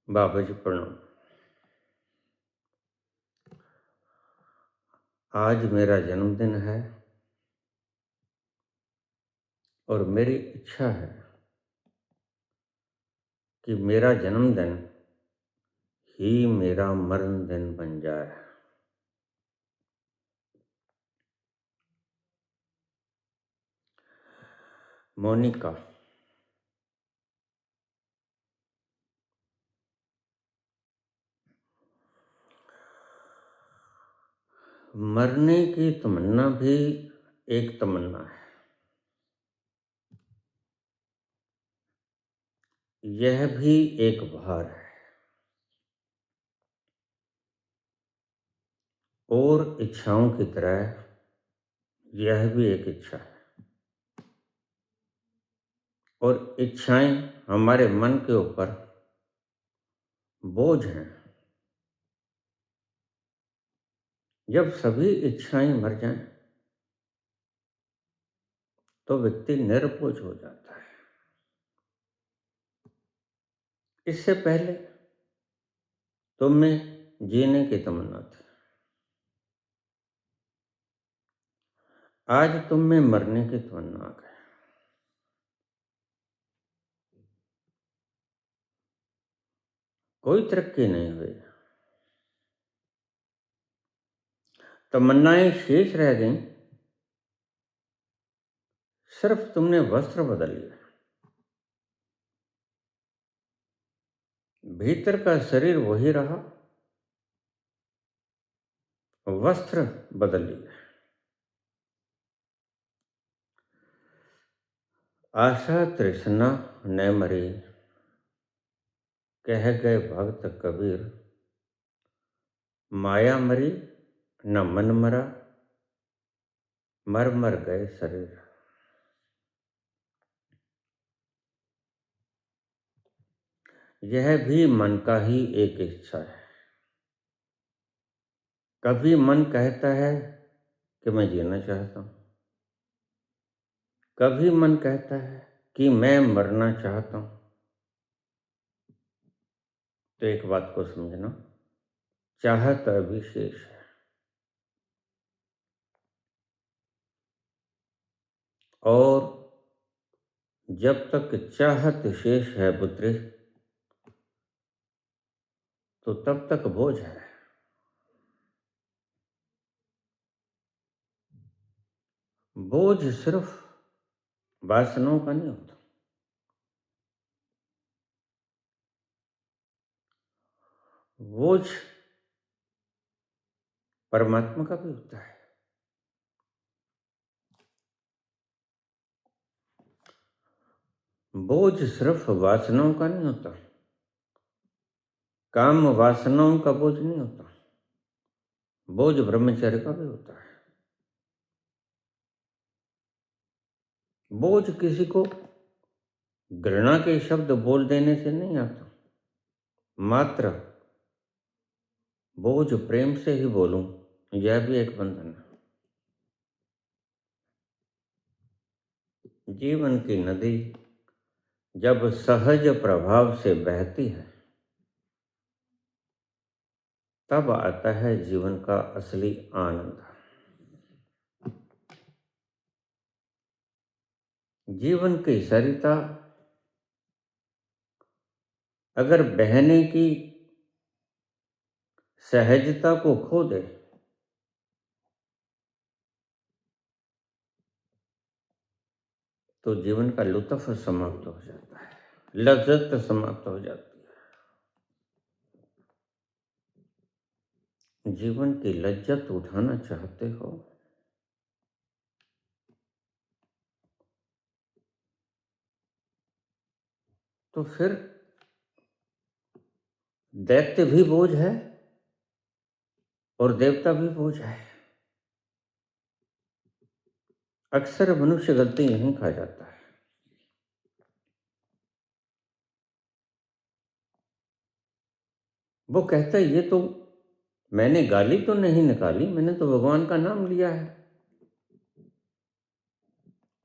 बाबा जी प्रणाम। आज मेरा जन्मदिन है और मेरी इच्छा है कि मेरा जन्मदिन ही मेरा मरण दिन बन जाए। मोनिका, मरने की तमन्ना भी एक तमन्ना है। यह भी एक भार है और इच्छाओं की तरह यह भी एक इच्छा है। और इच्छाएं हमारे मन के ऊपर बोझ हैं। जब सभी इच्छाएं मर जाएं तो व्यक्ति निरपोज हो जाता है। इससे पहले तुम में जीने की तमन्ना थी, आज तुम में मरने की तमन्ना आ गई। कोई तरक्की नहीं हुई, तमन्नाएं शेष रह गईं, सिर्फ तुमने वस्त्र बदल लिया। भीतर का शरीर वही रहा, वस्त्र बदल लिया। आशा तृष्णा न मरी, कह गए भक्त कबीर। माया मरी न मन मरा, मर मर गए शरीर। यह भी मन का ही एक इच्छा है। कभी मन कहता है कि मैं जीना चाहता हूं, कभी मन कहता है कि मैं मरना चाहता हूं। तो एक बात को समझना, चाहत अभी शेष है। और जब तक चाहत शेष है पुत्री, तो तब तक बोझ है। बोझ सिर्फ वासनाओं का नहीं होता, बोझ परमात्मा का भी होता है। बोझ सिर्फ वासनाओं का नहीं होता, काम वासनाओं का बोझ नहीं होता, बोझ ब्रह्मचर्य का भी होता है। बोझ किसी को घृणा के शब्द बोल देने से नहीं आता, मात्र बोझ प्रेम से ही बोलूं, यह भी एक बंधन है। जीवन की नदी जब सहज प्रभाव से बहती है, तब आता है जीवन का असली आनंद। जीवन की सरिता अगर बहने की सहजता को खो दे, तो जीवन का लुत्फ समाप्त हो जाता है, लज्जत समाप्त हो जाती है। जीवन की लज्जत उठाना चाहते हो तो फिर दैत्य भी बोझ है और देवता भी बोझ है। अक्सर मनुष्य गलती यहीं खा जाता है। वो कहता है ये तो मैंने गाली तो नहीं निकाली, मैंने तो भगवान का नाम लिया है।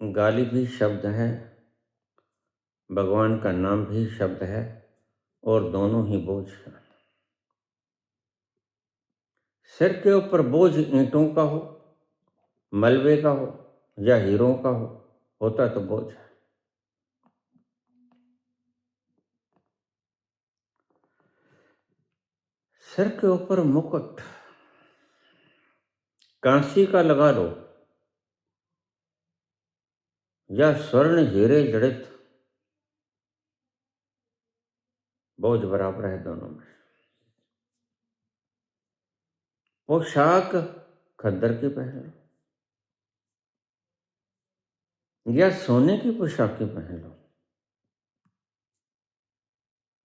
गाली भी शब्द है, भगवान का नाम भी शब्द है, और दोनों ही बोझ हैं। सिर के ऊपर बोझ ईंटों का हो, मलबे का हो या हीरों का हो, होता तो बोझ है। सिर के ऊपर मुकुट कांसी का लगा लो या स्वर्ण हीरे जड़ित, बोझ बराबर है दोनों में। पोशाक खद्दर की पहन लो या सोने की पोशाक पहन लो,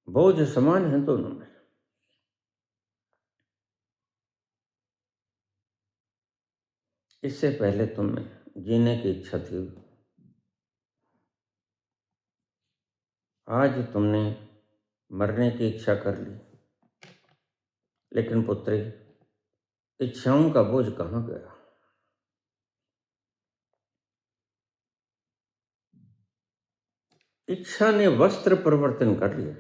बोझ समान है दोनों में। इससे पहले तुम्हें जीने की इच्छा थी, आज तुमने मरने की इच्छा कर ली। लेकिन पुत्री, इच्छाओं का बोझ कहाँ गया? इच्छा ने वस्त्र परिवर्तन कर लिया,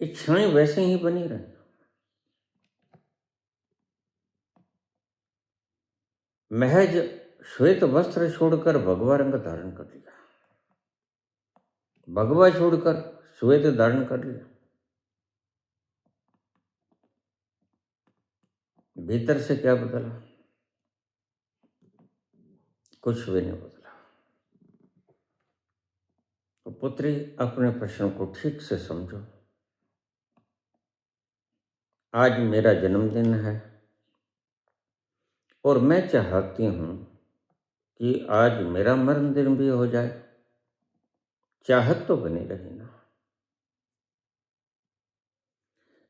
इच्छाएं वैसे ही बनी रही। महज श्वेत वस्त्र छोड़कर भगवा रंग धारण कर लिया, भगवा छोड़कर श्वेत धारण कर लिया, भीतर से क्या बदला? कुछ भी नहीं बदला। तो पुत्री, अपने प्रश्न को ठीक से समझो। आज मेरा जन्मदिन है और मैं चाहती हूं कि आज मेरा मरण दिन भी हो जाए। चाहत तो बनी रही ना।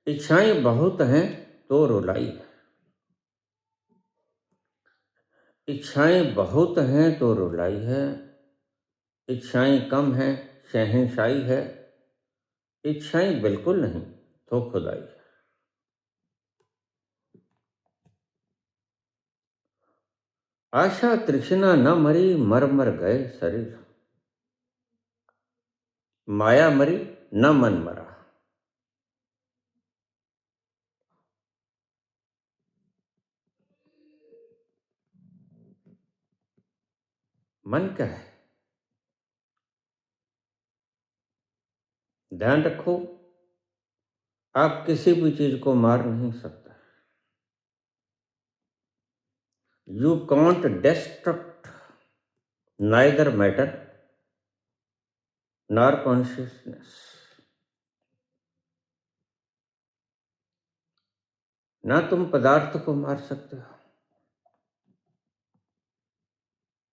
इच्छाएं बहुत हैं तो रुलाई है, इच्छाएं बहुत हैं तो रुलाई है, इच्छाएं कम हैं शहंशाही है, इच्छाएं बिल्कुल नहीं तो खुदाई है। आशा तृष्णा न मरी, मर मर गए शरीर, माया मरी न मन मरा। मन क्या है? ध्यान रखो, आप किसी भी चीज को मार नहीं सकते। You can't destruct neither matter nor consciousness. ना तुम पदार्थ को मार सकते हो,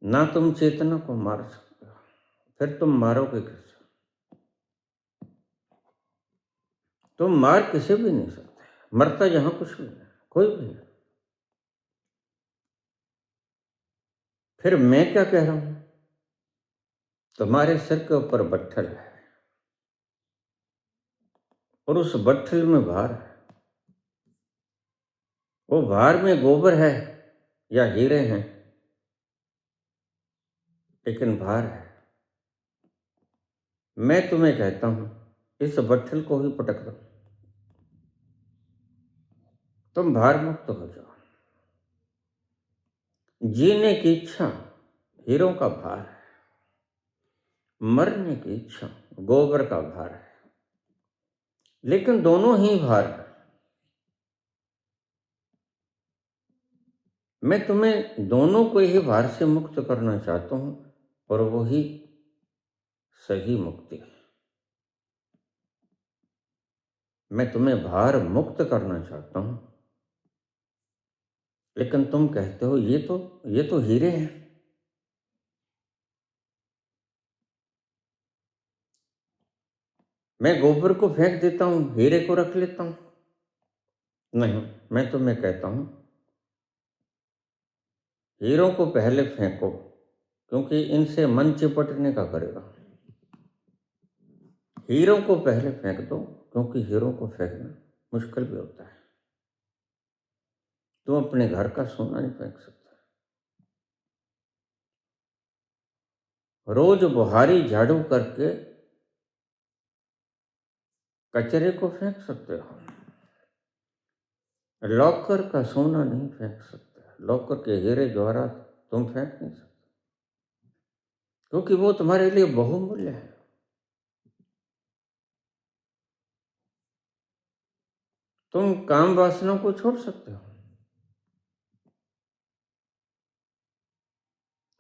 ना तुम चेतना को मार सकते हो। फिर तुम मारोगे किसे? तुम मार किसे भी नहीं सकते। मरता यहां कुछ भी नहीं, कोई भी नहीं। फिर मैं क्या कह रहा हूं? तुम्हारे सिर के ऊपर बट्ठल है और उस बट्ठल में भार है। वो भार में गोबर है या हीरे हैं, लेकिन भार है। मैं तुम्हें कहता हूं, इस बट्ठल को ही पटक दो, तुम भार मुक्त हो जाओ। जीने की इच्छा हीरों का भार है, मरने की इच्छा गोबर का भार है, लेकिन दोनों ही भार है। मैं तुम्हें दोनों को ही भार से मुक्त करना चाहता हूं और वही सही मुक्ति है। मैं तुम्हें भार मुक्त करना चाहता हूं, लेकिन तुम कहते हो ये तो हीरे हैं। मैं गोबर को फेंक देता हूं, हीरे को रख लेता हूं। नहीं, मैं तुम्हें कहता हूं, हीरों को पहले फेंको, क्योंकि इनसे मन चिपटने का करेगा। हीरों को पहले फेंक दो, क्योंकि हीरों को फेंकना मुश्किल भी होता है। तुम अपने घर का सोना नहीं फेंक सकते। रोज बुहारी झाड़ू करके कचरे को फेंक सकते हो, लॉकर का सोना नहीं फेंक सकते, लॉकर के हीरे जवाहरात तुम फेंक नहीं सकते, क्योंकि वो तुम्हारे लिए बहुमूल्य है। तुम काम वासना को छोड़ सकते हो,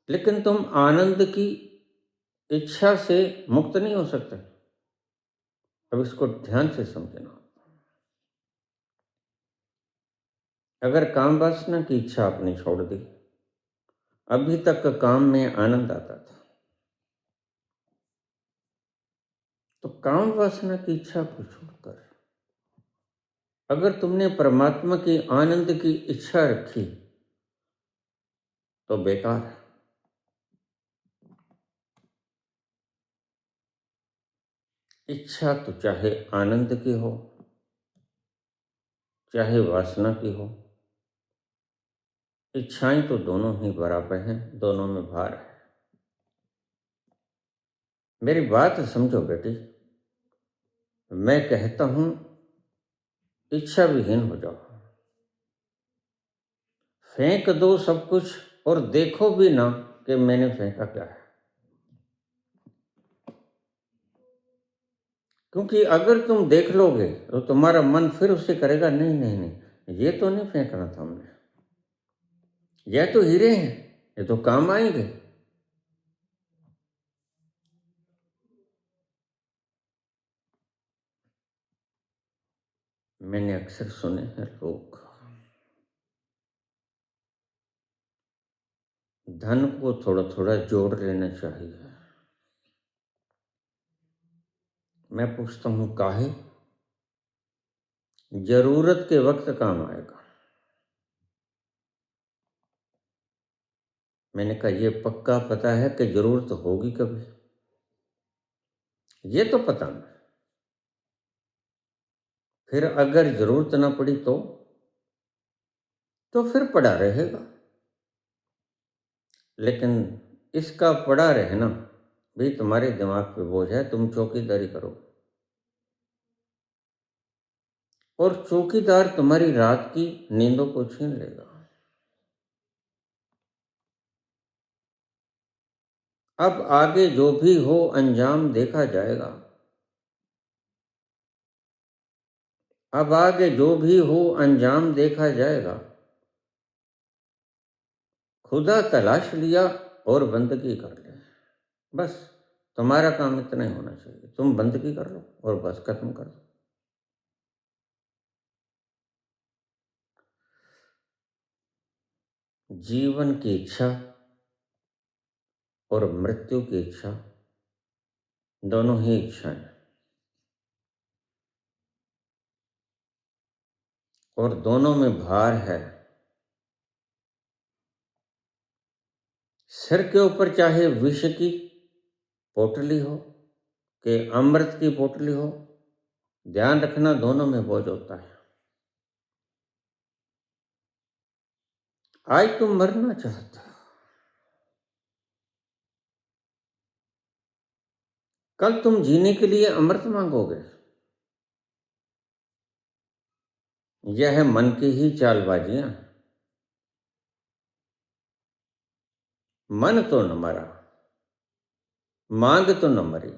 लेकिन तुम आनंद की इच्छा से मुक्त नहीं हो सकते। अब इसको ध्यान से समझना। अगर काम वासना की इच्छा आपने छोड़ दी, अभी तक काम में आनंद आता था, तो काम वासना की इच्छा को छोड़कर अगर तुमने परमात्मा की आनंद की इच्छा रखी तो बेकार है। इच्छा तो चाहे आनंद की हो, चाहे वासना की हो, इच्छाएं तो दोनों ही बराबर हैं, दोनों में भार है। मेरी बात समझो बेटी, मैं कहता हूं इच्छा विहीन हो जाओ, फेंक दो सब कुछ और देखो भी ना कि मैंने फेंका क्या है। क्योंकि अगर तुम देख लोगे तो तुम्हारा मन फिर उससे करेगा, नहीं नहीं नहीं, ये तो नहीं फेंकना था हमने, यह तो हीरे हैं, ये तो काम आएंगे। मैंने अक्सर सुने हैं लोग धन को थोड़ा थोड़ा जोड़ लेना चाहिए। मैं पूछता हूं काहे? जरूरत के वक्त काम आएगा। मैंने कहा ये पक्का पता है कि जरूरत होगी कभी? ये तो पता नहीं। फिर अगर जरूरत ना पड़ी तो फिर पड़ा रहेगा। लेकिन इसका पड़ा रहना भी तुम्हारे दिमाग पे बोझ है, तुम चौकीदारी करो, और चौकीदार तुम्हारी रात की नींदों को छीन लेगा। अब आगे जो भी हो अंजाम देखा जाएगा। अब आगे जो भी हो अंजाम देखा जाएगा। खुदा तलाश लिया और बंदगी कर ले, बस तुम्हारा काम इतना ही होना चाहिए। तुम बंदगी कर लो और बस खत्म कर दो। जीवन की इच्छा और मृत्यु की इच्छा दोनों ही इच्छाएं, और दोनों में भार है। सिर के ऊपर चाहे विष की पोटली हो कि अमृत की पोटली हो, ध्यान रखना दोनों में बोझ होता है। आज तुम मरना चाहते हो, कल तुम जीने के लिए अमृत मांगोगे। यह है मन की ही चालबाजियां। मन तो न मरा, मांग तो न मरी।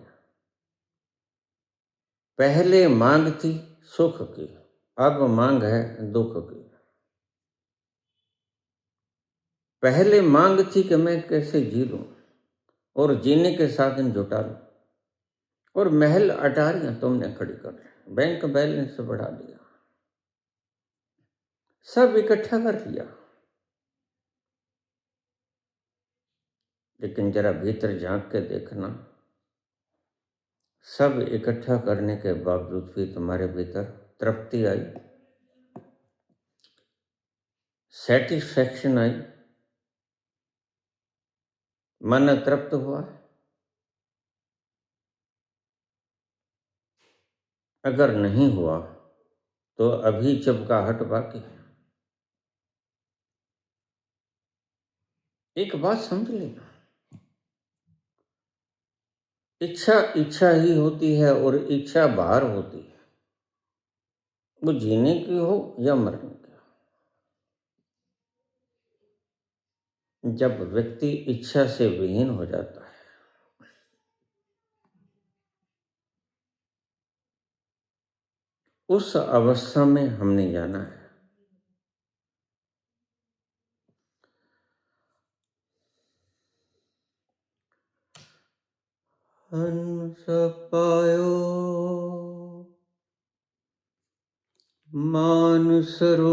पहले मांग थी सुख की, अब मांग है दुख की। पहले मांग थी कि मैं कैसे जी लूं और जीने के साधन जुटा लूं, और महल अटारियां तुमने खड़ी कर ली, बैंक बैलेंस बढ़ा दिया, सब इकट्ठा कर लिया। लेकिन जरा भीतर झांक के देखना, सब इकट्ठा करने के बावजूद भी तुम्हारे भीतर तृप्ति आई, सेटिस्फैक्शन आई, मन तृप्त हुआ? अगर नहीं हुआ तो अभी चबकाहट बाकी है। एक बात समझ लेना, इच्छा इच्छा ही होती है और इच्छा बाहर होती है। वो जीने की हो या मरने की हो। जब व्यक्ति इच्छा से विहीन हो जाता है, उस अवस्था में हमने जाना है। हंस पायो मानसरोवर,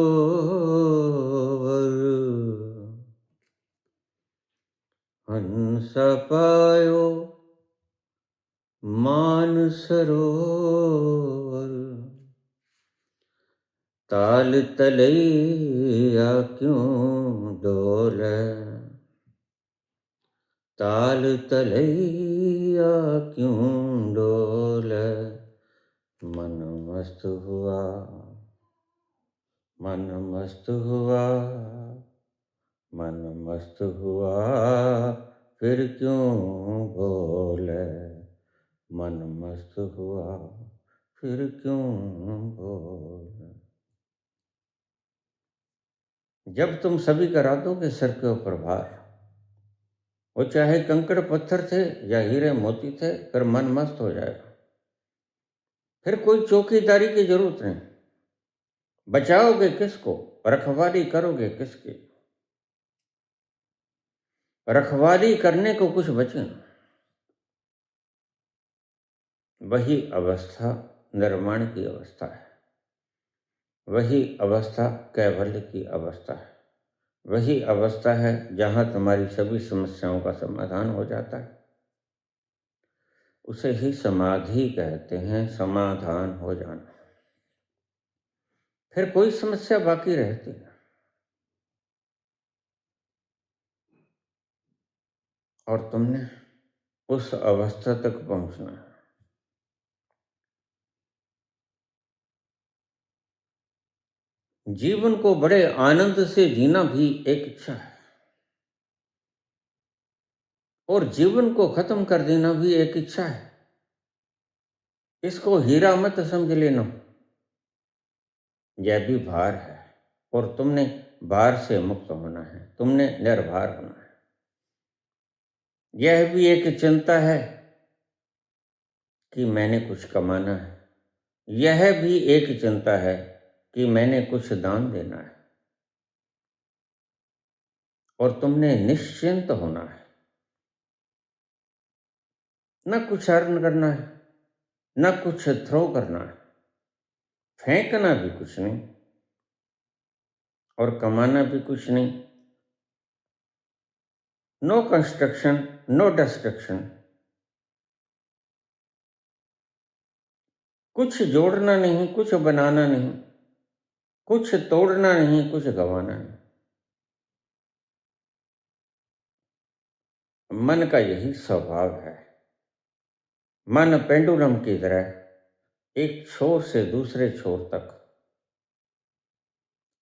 हंस पायो मानसरोवर, ताल तलैया क्यों डोले, ताल तलैया क्यों डोले, मन मस्त हुआ, मन मस्त हुआ, मन मस्त हुआ, फिर क्यों बोले, मन मस्त हुआ, फिर क्यों बोले। जब तुम सभी करा दोगे सर के ऊपर भार, वो चाहे कंकड़ पत्थर थे या हीरे मोती थे, फिर मन मस्त हो जाएगा। फिर कोई चौकीदारी की जरूरत नहीं। बचाओगे किसको, रखवाली करोगे किसकी? रखवाली करने को कुछ बचे ना। वही अवस्था निर्माण की अवस्था है, वही अवस्था कैवल्य की अवस्था है, वही अवस्था है जहाँ तुम्हारी सभी समस्याओं का समाधान हो जाता है। उसे ही समाधि कहते हैं, समाधान हो जाना। फिर कोई समस्या बाकी रहती है। और तुमने उस अवस्था तक पहुंचना है। जीवन को बड़े आनंद से जीना भी एक इच्छा है, और जीवन को खत्म कर देना भी एक इच्छा है। इसको हीरा मत समझ लेना, यह भी भार है, और तुमने भार से मुक्त होना है, तुमने निर्भार होना है। यह भी एक चिंता है कि मैंने कुछ कमाना है, यह भी एक चिंता है कि मैंने कुछ दान देना है, और तुमने निश्चिंत होना है। न कुछ अर्न करना है, न कुछ थ्रो करना है, फेंकना भी कुछ नहीं और कमाना भी कुछ नहीं। No construction, no destruction. कुछ जोड़ना नहीं, कुछ बनाना नहीं, कुछ तोड़ना नहीं, कुछ गंवाना नहीं। मन का यही स्वभाव है। मन पेंडुलम की तरह एक छोर से दूसरे छोर तक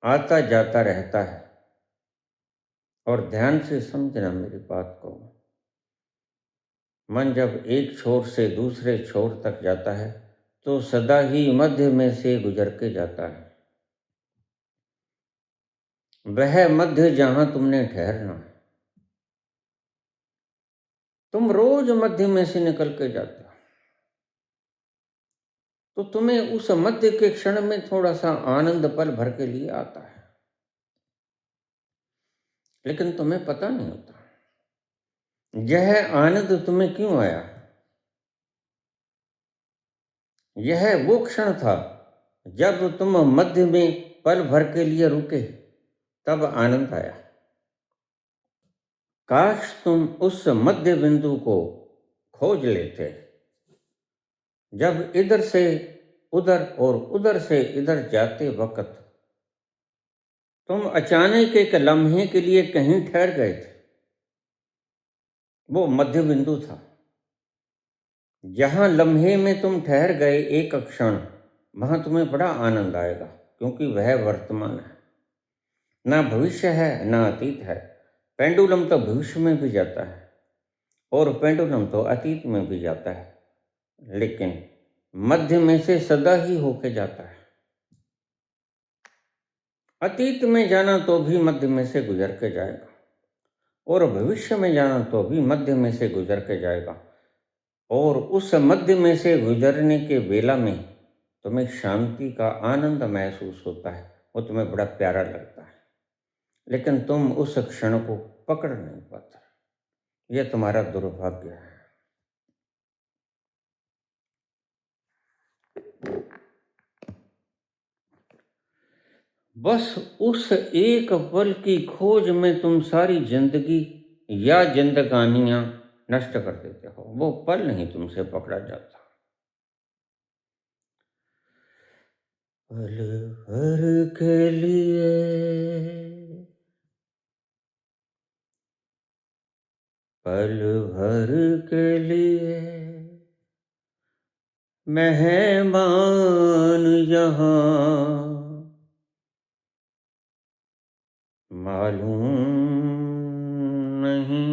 आता जाता रहता है। और ध्यान से समझना मेरी बात को, मन जब एक छोर से दूसरे छोर तक जाता है तो सदा ही मध्य में से गुजर के जाता है। वह मध्य जहां तुमने ठहरना है। तुम रोज मध्य में से निकल के जाते हो, तो तुम्हें उस मध्य के क्षण में थोड़ा सा आनंद पल भर के लिए आता है, लेकिन तुम्हें पता नहीं होता यह आनंद तुम्हें क्यों आया। यह वो क्षण था जब तुम मध्य में पल भर के लिए रुके, तब आनंद आया। काश तुम उस मध्य बिंदु को खोज लेते, जब इधर से उधर और उधर से इधर जाते वक्त तुम अचानक एक लम्हे के लिए कहीं ठहर गए थे। वो मध्य बिंदु था जहां लम्हे में तुम ठहर गए एक क्षण, वहां तुम्हें बड़ा आनंद आएगा, क्योंकि वह वर्तमान है, ना भविष्य है ना अतीत है। पेंडुलम तो भविष्य में भी जाता है और पेंडुलम तो अतीत में भी जाता है, लेकिन मध्य में से सदा ही होके जाता है। अतीत में जाना तो भी मध्य में से गुजर के जाएगा, और भविष्य में जाना तो भी मध्य में से गुजर के जाएगा। और उस मध्य में से गुजरने के बेला में तुम्हें शांति का आनंद महसूस होता है, वो तुम्हें बड़ा प्यारा लगता है, लेकिन तुम उस क्षण को पकड़ नहीं पाते। यह तुम्हारा दुर्भाग्य है। बस उस एक पल की खोज में तुम सारी जिंदगी या जिंदगानियां नष्ट कर देते हो। वो पल नहीं तुमसे पकड़ा जाता। पल भर के लिए, पल भर के लिए मेहमान यहाँ, मालूम नहीं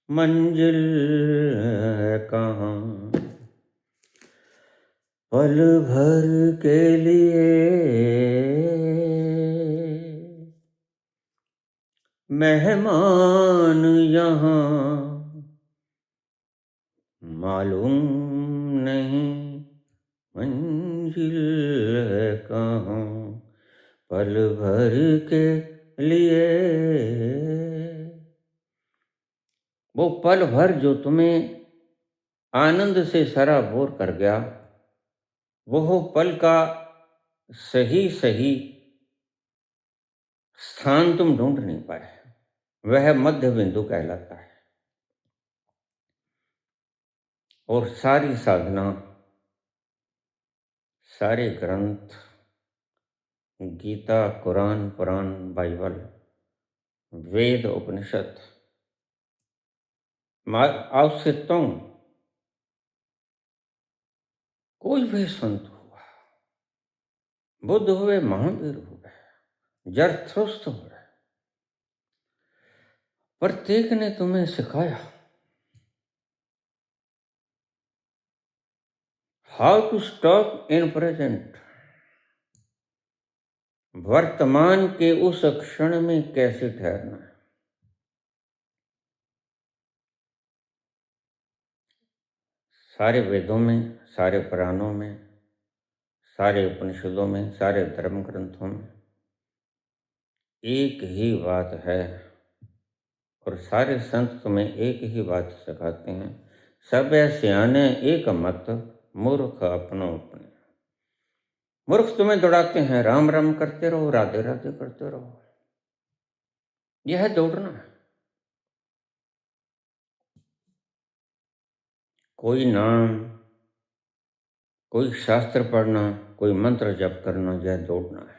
मंजिल है कहाँ। पल भर के लिए मेहमान यहाँ, मालूम नहीं मंजिल है कहाँ। पल भर के लिए, वो पल भर जो तुम्हें आनंद से सराबोर कर गया, वो पल का सही सही स्थान तुम ढूंढ नहीं पाए। वह मध्य बिंदु कहलाता है। और सारी साधना, सारे ग्रंथ, गीता, कुरान, पुराण, बाइबल, वेद, उपनिषद, आओ से तुम कोई भी संत हुआ, बुद्ध हुए, महावीर हुए, जरथुस्त्र हुए, प्रत्येक ने तुम्हें सिखाया how to stop in present. वर्तमान के उस क्षण में कैसे ठहरना है। सारे वेदों में, सारे पुराणों में, सारे उपनिषदों में, सारे धर्म ग्रंथों में एक ही बात है, और सारे संत तुम्हें एक ही बात सिखाते हैं, सब सियाने एक मत, मूर्ख अपनो अपने। मूर्ख तुम्हें दौड़ाते हैं, राम राम करते रहो, राधे राधे करते रहो। यह है दौड़ना। कोई नाम, कोई शास्त्र पढ़ना, कोई मंत्र जप करना, यह दौड़ना है।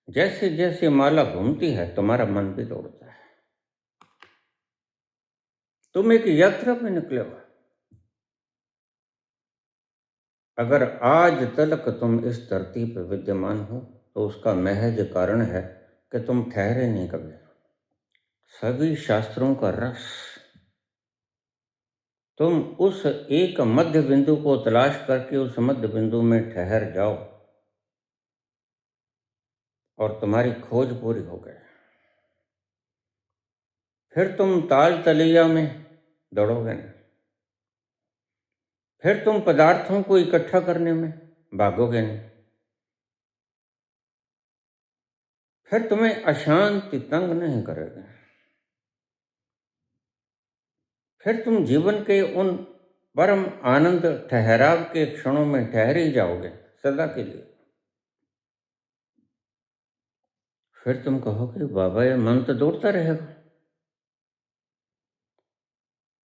जैसे जैसे माला घूमती है, तुम्हारा मन भी दौड़ता है। तुम एक यात्रा में निकले हो। अगर आज तक तुम इस धरती पर विद्यमान हो, तो उसका महज कारण है कि तुम ठहरे नहीं कभी। सभी शास्त्रों का रस, तुम उस एक मध्य बिंदु को तलाश करके उस मध्य बिंदु में ठहर जाओ, और तुम्हारी खोज पूरी हो गई। फिर तुम ताल तलैया में दौड़ोगे नहीं। फिर तुम पदार्थों को इकट्ठा करने में भागोगे नहीं। फिर तुम्हें अशांति तंग नहीं करेगी। फिर तुम जीवन के उन परम आनंद ठहराव के क्षणों में ठहर ही जाओगे सदा के लिए। फिर तुम कहोगे बाबा ये मन तो दौड़ता रहेगा,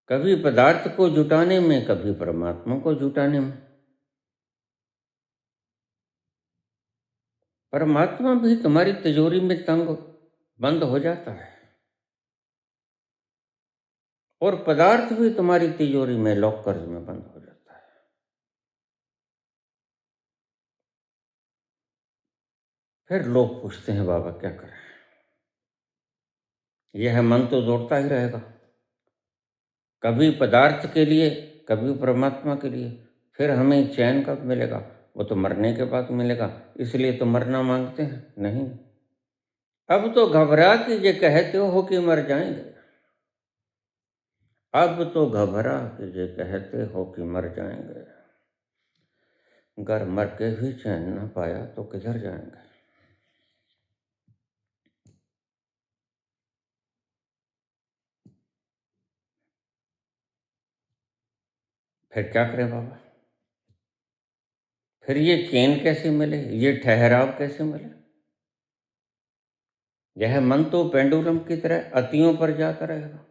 कभी पदार्थ को जुटाने में, कभी परमात्मा को जुटाने में। परमात्मा भी तुम्हारी तिजोरी में तंग बंद हो जाता है, और पदार्थ भी तुम्हारी तिजोरी में, लॉकर्स में बंद हो जाता है। फिर लोग पूछते हैं बाबा क्या करें, यह मन तो दौड़ता ही रहेगा, कभी पदार्थ के लिए, कभी परमात्मा के लिए। फिर हमें चैन कब मिलेगा? वो तो मरने के बाद मिलेगा, इसलिए तो मरना मांगते हैं। नहीं, अब तो घबरा के ये कहते हो कि मर जाएंगे। अब तो घबरा के ये कहते हो कि मर जाएंगे। अगर मर के भी चैन न पाया तो किधर जाएंगे। फिर क्या करें बाबा? फिर ये चैन कैसे मिले, ये ठहराव कैसे मिले? यह मन तो पेंडुलम की तरह अतियों पर जाता रहेगा।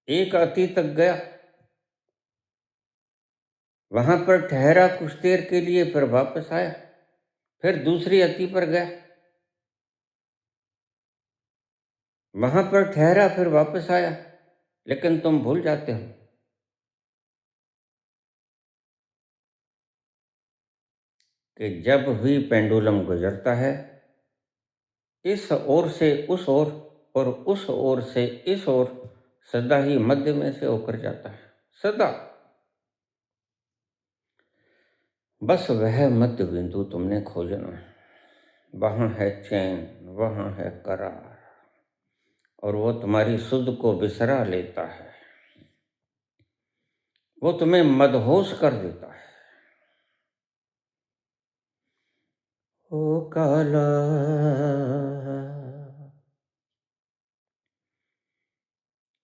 एक अति तक गया, वहां पर ठहरा कुछ देर के लिए, फिर वापस आया, फिर दूसरी अति पर गया, वहां पर ठहरा, फिर वापस आया। लेकिन तुम भूल जाते हो कि जब भी पेंडुलम गुजरता है, इस ओर से उस ओर और उस ओर से इस ओर, सदा ही मध्य में से होकर जाता है, सदा। बस वह मध्य बिंदु तुमने खोजना है। वहां है चैन, वहां है करार, और वो तुम्हारी सुध को बिसरा लेता है। वो तुम्हें मदहोश कर देता है। ओ काला,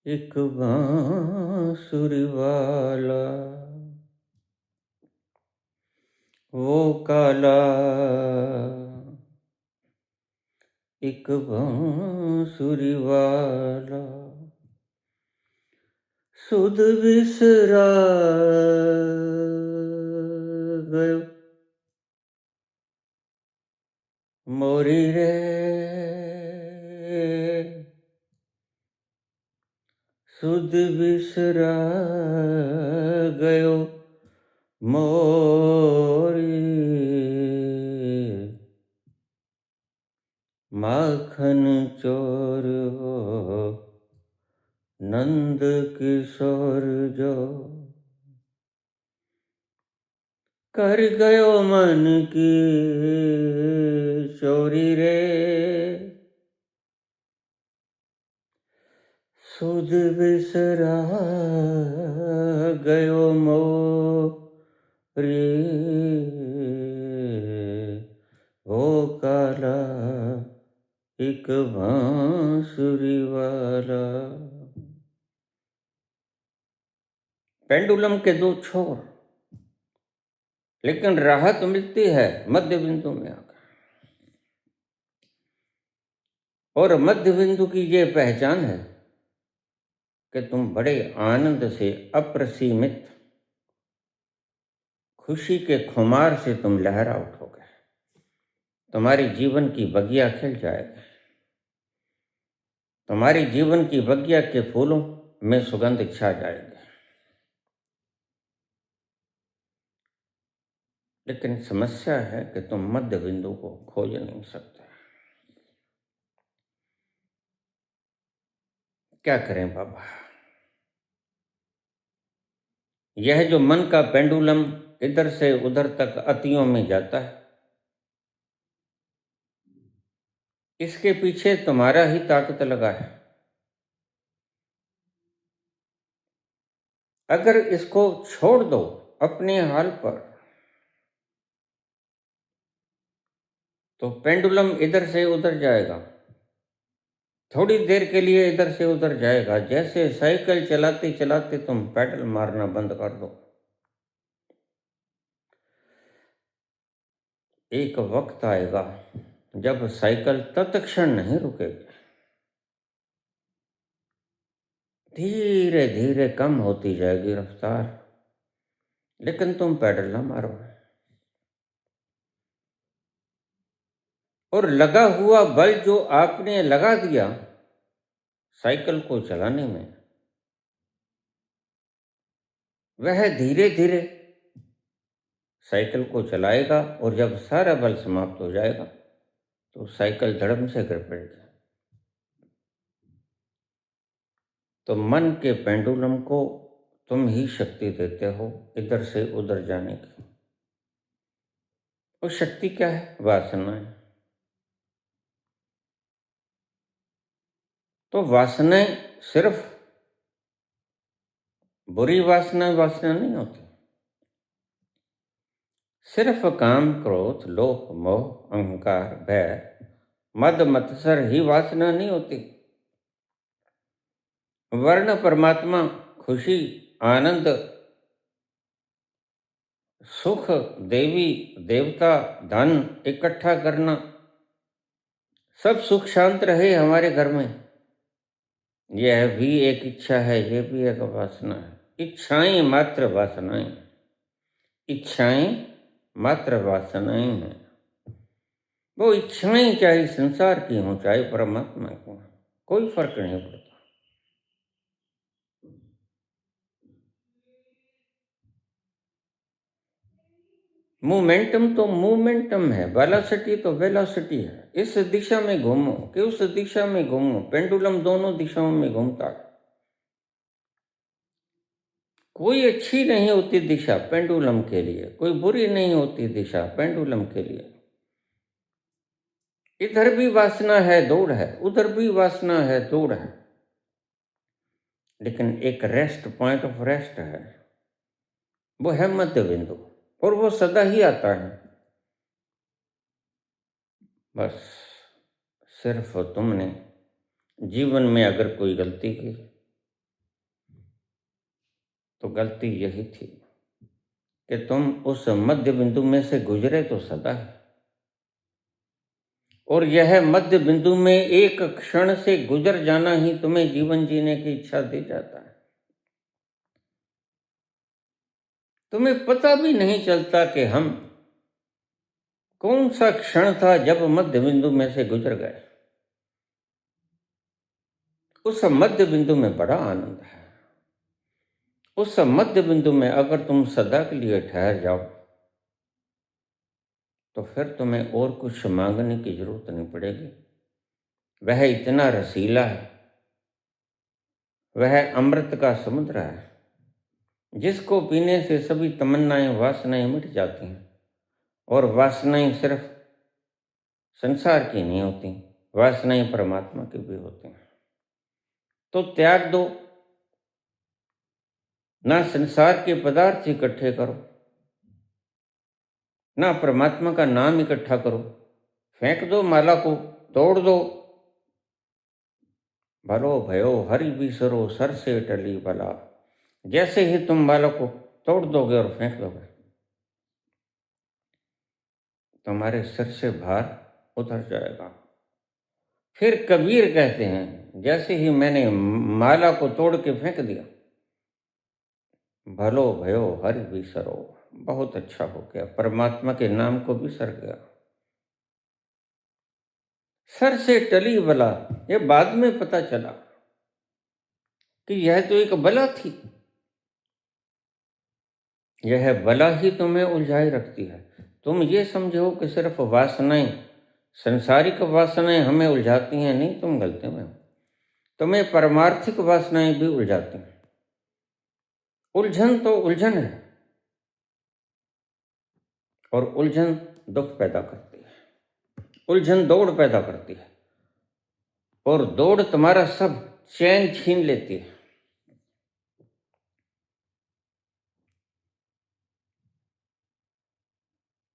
एक बांसुरी वाला, वो काला, एक बांसुरी वाला, सुध बिसरा गयो मोरी रे, सुध बिसरा गयो मोरी, माखन चोर हो नंद किशोर जो, कर गयो मन की चोरी रे, सुध बिसरा गयो मोरी, ओ काला, एक बांसुरी वाला। पेंडुलम के दो छोर, लेकिन राहत मिलती है मध्य बिंदु में आकर। और मध्य बिंदु की ये पहचान है कि तुम बड़े आनंद से, अप्रसीमित खुशी के खुमार से तुम लहरा उठोगे। तुम्हारी जीवन की बगिया खिल जाएगी। तुम्हारी जीवन की बगिया के फूलों में सुगंध छा जाएगी। लेकिन समस्या है कि तुम मध्य बिंदु को खोज नहीं सकते। क्या करें बाबा? यह जो मन का पेंडुलम इधर से उधर तक अतियों में जाता है, इसके पीछे तुम्हारा ही ताकत लगा है। अगर इसको छोड़ दो अपने हाल पर, तो पेंडुलम इधर से उधर जाएगा, थोड़ी देर के लिए इधर से उधर जाएगा। जैसे साइकिल चलाते चलाते तुम पैडल मारना बंद कर दो, एक वक्त आएगा जब साइकिल तत्क्षण नहीं रुकेगी, धीरे धीरे कम होती जाएगी रफ्तार, लेकिन तुम पैडल ना मारो। और लगा हुआ बल जो आपने लगा दिया साइकिल को चलाने में, वह धीरे धीरे साइकिल को चलाएगा, और जब सारा बल समाप्त हो जाएगा तो साइकिल धड़म से गिर पड़ेगी। तो मन के पेंडुलम को तुम ही शक्ति देते हो इधर से उधर जाने की। वो शक्ति क्या है? वासनाएं। तो वासनाएं सिर्फ बुरी वासना वासना नहीं होती। सिर्फ काम, क्रोध, लोभ, मोह, अहंकार, भय, मद मत्सर ही वासना नहीं होती। वर्ण, परमात्मा, खुशी, आनंद, सुख, देवी देवता, धन इकट्ठा करना, सब सुख शांत रहे हमारे घर में, यह भी एक इच्छा है, यह भी एक वासना है। इच्छाएं मात्र वासनाएं, इच्छाएं मात्र वासनाएं हैं। वो इच्छाएं चाहे संसार की हों चाहे परमात्मा की हों, कोई फर्क नहीं पड़ता। मोमेंटम तो मोमेंटम है, वेलोसिटी तो वेलोसिटी है। इस दिशा में घूमो कि उस दिशा में घूमो, पेंडुलम दोनों दिशाओं में घूमता है। कोई अच्छी नहीं होती दिशा पेंडुलम के लिए, कोई बुरी नहीं होती दिशा पेंडुलम के लिए। इधर भी वासना है, दौड़ है, उधर भी वासना है, दौड़ है, लेकिन एक रेस्ट, पॉइंट ऑफ रेस्ट है, वो है मध्य बिंदु, और वो सदा ही आता है। बस सिर्फ तुमने जीवन में अगर कोई गलती की तो गलती यही थी कि तुम उस मध्य बिंदु में से गुजरे तो सदा है, और यह मध्य बिंदु में एक क्षण से गुजर जाना ही तुम्हें जीवन जीने की इच्छा दे जाता है। तुम्हें पता भी नहीं चलता कि हम कौन सा क्षण था जब मध्य बिंदु में से गुजर गए। उस मध्य बिंदु में बड़ा आनंद है। उस मध्य बिंदु में अगर तुम सदा के लिए ठहर जाओ तो फिर तुम्हें और कुछ मांगने की जरूरत नहीं पड़ेगी। वह इतना रसीला है, वह अमृत का समुद्र है, जिसको पीने से सभी तमन्नाएं, वासनाएं मिट जाती हैं। और वासनाएं सिर्फ संसार की नहीं होती, वासनाएं परमात्मा की भी होती हैं। तो त्याग दो, ना संसार के पदार्थ इकट्ठे करो, ना परमात्मा का नाम इकट्ठा करो। फेंक दो माला को, तोड़ दो। भलो भयो हरि बिसरो सर से टली भला। जैसे ही तुम माला को तोड़ दोगे और फेंक दोगे, तुम्हारे सिर से भार उतर जाएगा। फिर कबीर कहते हैं, जैसे ही मैंने माला को तोड़ के फेंक दिया, भलो भयो हरि बिसरो, बहुत अच्छा हो गया, परमात्मा के नाम को बिसर गया। सर से टली बला, ये बाद में पता चला कि यह तो एक बला थी। यह बला ही तुम्हें उलझाए रखती है। तुम ये समझो कि सिर्फ वासनाएं, संसारिक वासनाएं हमें उलझाती हैं, नहीं, तुम गलती में हो। तुम्हें परमार्थिक वासनाएं भी उलझाती हैं। उलझन तो उलझन है, और उलझन दुख पैदा करती है, उलझन दौड़ पैदा करती है, और दौड़ तुम्हारा सब चैन छीन लेती है।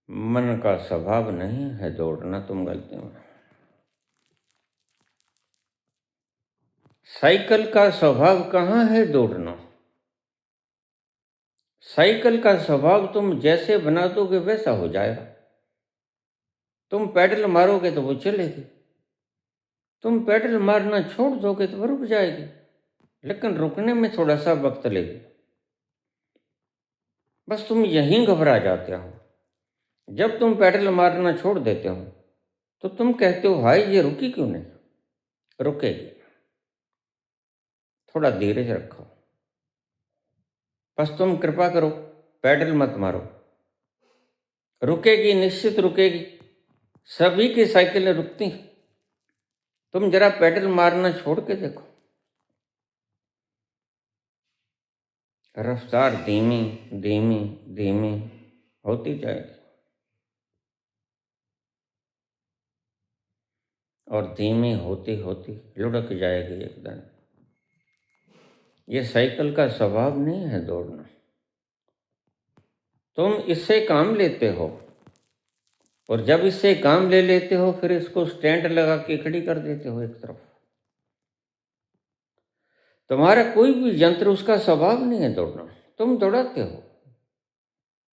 मन का स्वभाव नहीं है दौड़ना, तुम गलती में। साइकिल का स्वभाव कहाँ है दौड़ना? साइकिल का स्वभाव तुम जैसे बना दोगे वैसा हो जाएगा। तुम पैडल मारोगे तो वो चलेगी, तुम पैडल मारना छोड़ दोगे तो वो रुक जाएगी, लेकिन रुकने में थोड़ा सा वक्त लेगी। बस तुम यहीं घबरा जाते हो। जब तुम पैडल मारना छोड़ देते हो तो तुम कहते हो, हाय ये रुकी क्यों नहीं? रुकेगी, थोड़ा धीरज रखो। बस तुम कृपा करो, पैडल मत मारो, रुकेगी, निश्चित रुकेगी। सभी की साइकिलें रुकती हैं, तुम जरा पैडल मारना छोड़ के देखो। रफ्तार धीमी धीमी धीमी होती जाएगी। और धीमी होती होती लुढ़क जाएगी एक दिन। ये साइकिल का स्वभाव नहीं है दौड़ना। तुम इससे काम लेते हो और जब इससे काम ले लेते हो फिर इसको स्टैंड लगा के खड़ी कर देते हो एक तरफ। तुम्हारा कोई भी यंत्र उसका स्वभाव नहीं है दौड़ना, तुम दौड़ाते हो।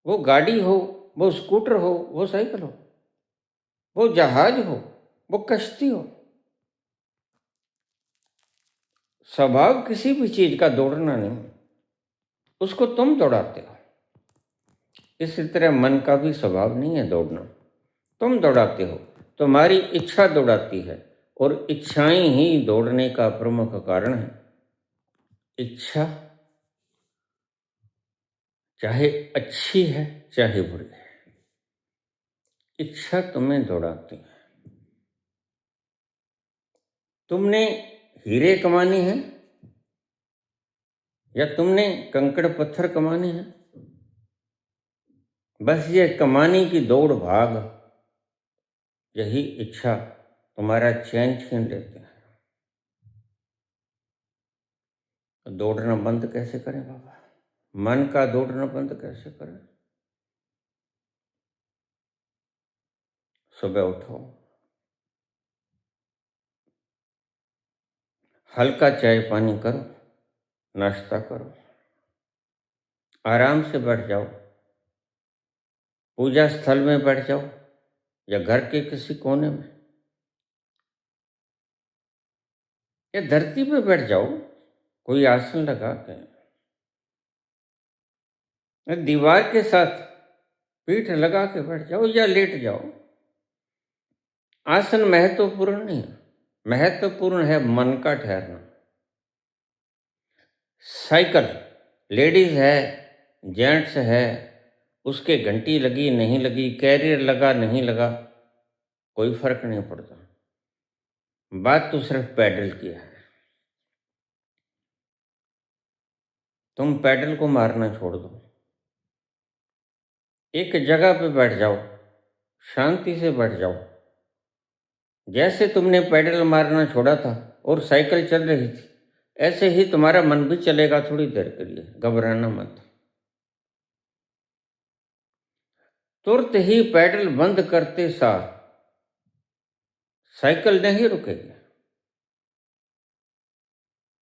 वो गाड़ी हो, वो स्कूटर हो, वो साइकिल हो, वो जहाज हो, वो कश्ती हो, स्वभाव किसी भी चीज का दौड़ना नहीं, उसको तुम दौड़ाते हो। इसी तरह मन का भी स्वभाव नहीं है दौड़ना, तुम दौड़ाते हो। तुम्हारी इच्छा दौड़ाती है और इच्छाएं ही दौड़ने का प्रमुख कारण है। इच्छा चाहे अच्छी है चाहे बुरी है, इच्छा तुम्हें दौड़ाती है। तुमने हीरे कमाने हैं या तुमने कंकड़ पत्थर कमाने हैं, बस ये कमाने की दौड़ भाग, यही इच्छा तुम्हारा चैन छीन लेते हैं। तो दौड़ना बंद कैसे करें बाबा? मन का दौड़ना बंद कैसे करें? सुबह उठो, हल्का चाय पानी करो, नाश्ता करो, आराम से बैठ जाओ, पूजा स्थल में बैठ जाओ या घर के किसी कोने में या धरती पे बैठ जाओ, कोई आसन लगा के, दीवार के साथ पीठ लगा के बैठ जाओ या लेट जाओ। आसन महत्वपूर्ण नहीं है, महत्वपूर्ण है मन का ठहरना। साइकिल लेडीज है, जेंट्स है, उसके घंटी लगी नहीं लगी, कैरियर लगा नहीं लगा, कोई फर्क नहीं पड़ता। बात तो सिर्फ पैडल की है। तुम पैडल को मारना छोड़ दो, एक जगह पे बैठ जाओ, शांति से बैठ जाओ। जैसे तुमने पैडल मारना छोड़ा था और साइकिल चल रही थी, ऐसे ही तुम्हारा मन भी चलेगा थोड़ी देर के लिए, घबराना मत। तुरंत ही पैडल बंद करते सार साइकिल नहीं रुकेगी,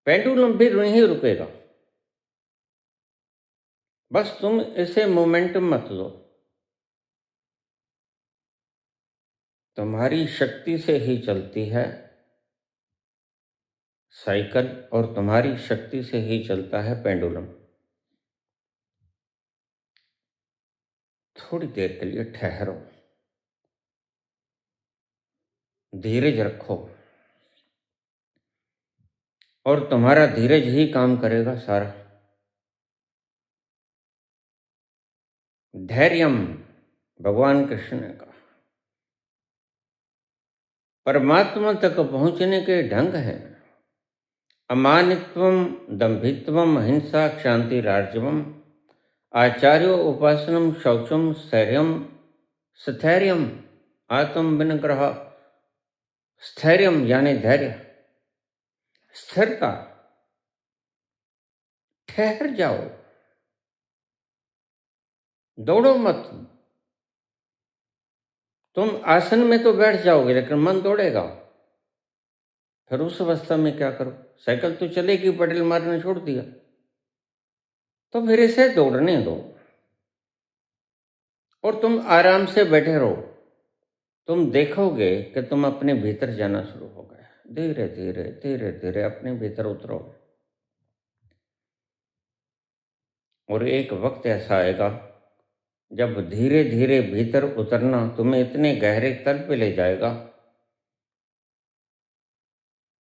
पेंडुलम भी नहीं रुकेगा। बस तुम इसे मोमेंटम मत लो। तुम्हारी शक्ति से ही चलती है साइकिल और तुम्हारी शक्ति से ही चलता है पेंडुलम। थोड़ी देर के लिए ठहरो, धीरज रखो और तुम्हारा धीरज ही काम करेगा सारा। धैर्यम भगवान कृष्ण ने कहा। परमात्मा तक पहुंचने के ढंग हैं अमानित्वम, दंभित्वम, अहिंसा, क्षांति, रार्जवम, आचार्यो उपासनम, शौचम, स्थैर्यम, स्थैर्यम, आत्म विनिग्रह। स्थैर्यम यानी धैर्य, स्थिरता, ठहर जाओ, दौड़ो मत। तुम आसन में तो बैठ जाओगे लेकिन मन दौड़ेगा, फिर उस अवस्था में क्या करो? साइकिल तो चलेगी, पेडल मारना छोड़ दिया, तो फिर इसे दौड़ने दो और तुम आराम से बैठे रहो। तुम देखोगे कि तुम अपने भीतर जाना शुरू हो गए। धीरे धीरे धीरे धीरे अपने भीतर उतरो और एक वक्त ऐसा आएगा जब धीरे धीरे भीतर उतरना तुम्हें इतने गहरे तल पे ले जाएगा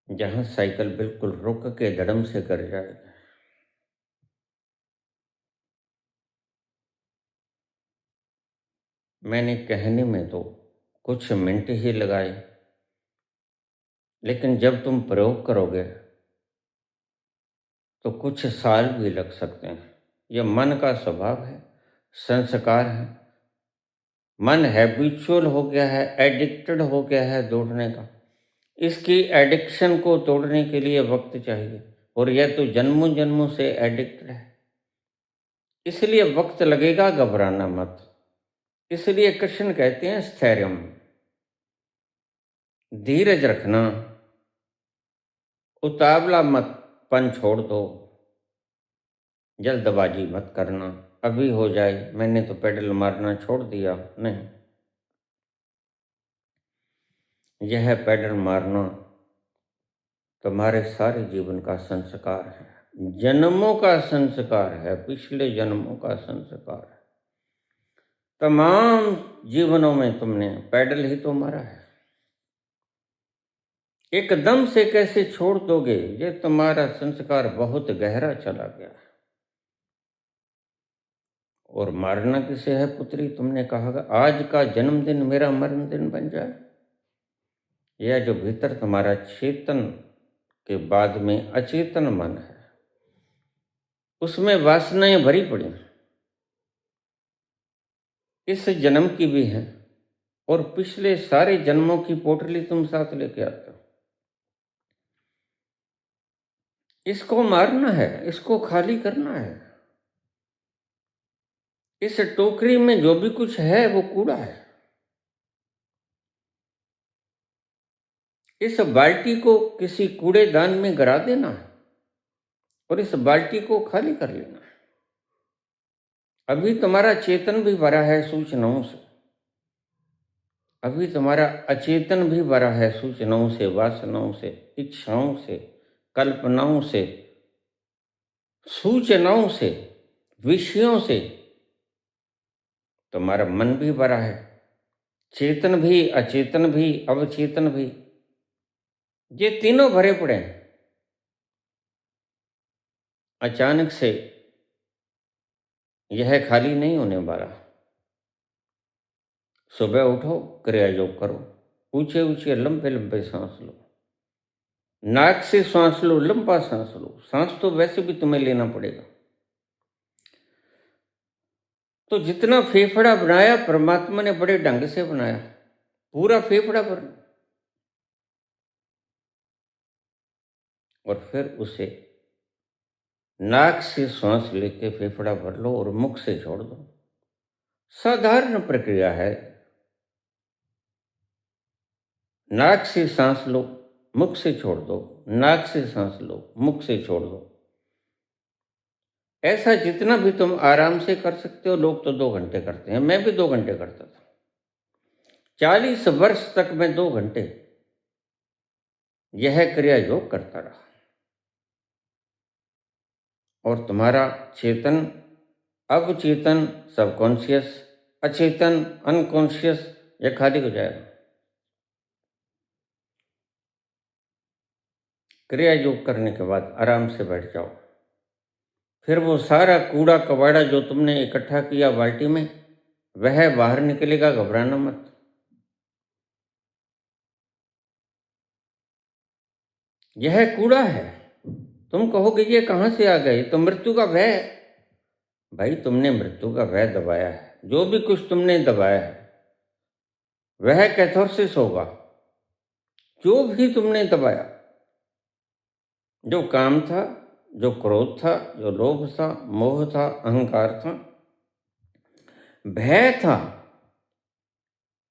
जहां साइकिल बिल्कुल रुक के धड़म से कर जाएगा। मैंने कहने में तो कुछ मिनट ही लगाए, लेकिन जब तुम प्रयोग करोगे तो कुछ साल भी लग सकते हैं। यह मन का स्वभाव है, संस्कार है। मन हैबिचुअल हो गया है, एडिक्टेड हो गया है दौड़ने का। इसकी एडिक्शन को तोड़ने के लिए वक्त चाहिए, और यह तो जन्मों जन्मों से एडिक्टेड है, इसलिए वक्त लगेगा, घबराना मत। इसलिए कृष्ण कहते हैं स्थैर्यम, धीरज रखना, उतावला मत पन छोड़ दो, जल्दबाजी मत करना, अभी हो जाए मैंने तो पेडल मारना छोड़ दिया, नहीं। यह पेडल मारना तुम्हारे सारे जीवन का संस्कार है, जन्मों का संस्कार है, पिछले जन्मों का संस्कार है। तमाम जीवनों में तुमने पैडल ही तो मारा है, एकदम से कैसे छोड़ दोगे? ये तुम्हारा संस्कार बहुत गहरा चला गया है। और मारना किसे है पुत्री? तुमने कहा आज का जन्मदिन मेरा मरण दिन बन जाए। यह जो भीतर तुम्हारा चेतन के बाद में अचेतन मन है, उसमें वासनाएं भरी पड़ी, इस जन्म की भी है और पिछले सारे जन्मों की पोटली तुम साथ लेके आते हो। इसको मारना है, इसको खाली करना है। इस टोकरी में जो भी कुछ है वो कूड़ा है। इस बाल्टी को किसी कूड़ेदान में गिरा देना है और इस बाल्टी को खाली कर लेना है। अभी तुम्हारा चेतन भी भरा है सूचनाओं से, अभी तुम्हारा अचेतन भी भरा है सूचनाओं से, वासनाओं से, इच्छाओं से, कल्पनाओं से, सूचनाओं से, विषयों से। तुम्हारा मन भी भरा है, चेतन भी, अचेतन भी, अवचेतन भी, ये तीनों भरे पड़े हैं। अचानक से यह खाली नहीं होने वाला। सुबह उठो, क्रिया योग करो, ऊंचे ऊंचे लंबे लंबे सांस लो, नाक से सांस लो, लंबा सांस लो। सांस तो वैसे भी तुम्हें लेना पड़ेगा। तो जितना फेफड़ा बनाया परमात्मा ने बड़े ढंग से बनाया, पूरा फेफड़ा भरना, और फिर उसे नाक से सांस लेके फेफड़ा भर लो और मुख से छोड़ दो। साधारण प्रक्रिया है। नाक से सांस लो, मुख से छोड़ दो, नाक से सांस लो, मुख से छोड़ दो। ऐसा जितना भी तुम आराम से कर सकते हो। लोग तो 2 घंटे करते हैं, मैं भी 2 घंटे करता था। 40 वर्ष तक मैं 2 घंटे यह क्रिया योग करता रहा, और तुम्हारा चेतन, अवचेतन, सबकॉन्शियस, अचेतन, अनकॉन्शियस, यह खाली हो जाएगा। क्रिया योग करने के बाद आराम से बैठ जाओ। फिर वो सारा कूड़ा कबाड़ा जो तुमने इकट्ठा किया बाल्टी में, वह बाहर निकलेगा, घबराना मत। यह कूड़ा है। तुम कहोगे ये कहां से आ गए? तो मृत्यु का भय है। भाई तुमने मृत्यु का भय दबाया है। जो भी कुछ तुमने दबाया है वह कैथार्सिस होगा। जो भी तुमने दबाया, जो काम था, जो क्रोध था, जो लोभ था, मोह था, अहंकार था, भय था,